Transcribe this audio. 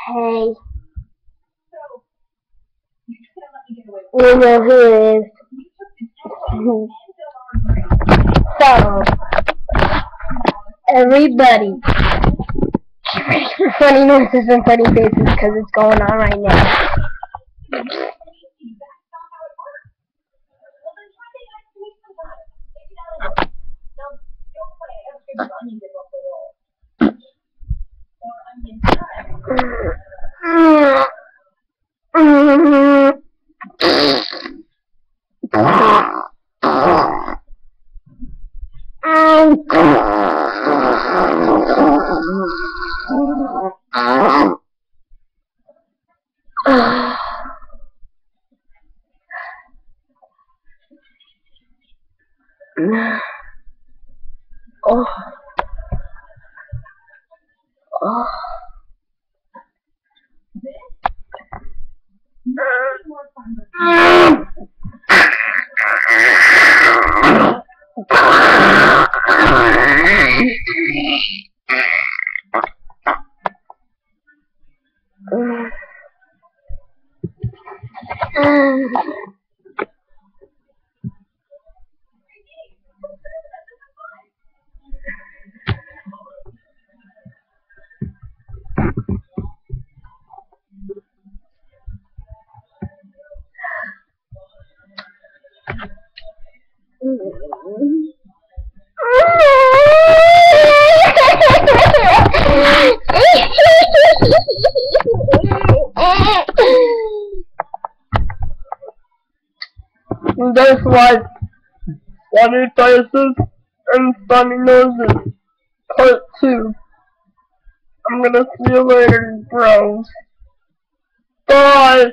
Hey. You know who it is. So, everybody, get ready for funny noises and funny faces because it's going on right now. Oh. Oh. That's like funny faces and funny noses, part 2. I'm gonna see you later, bros. Bye!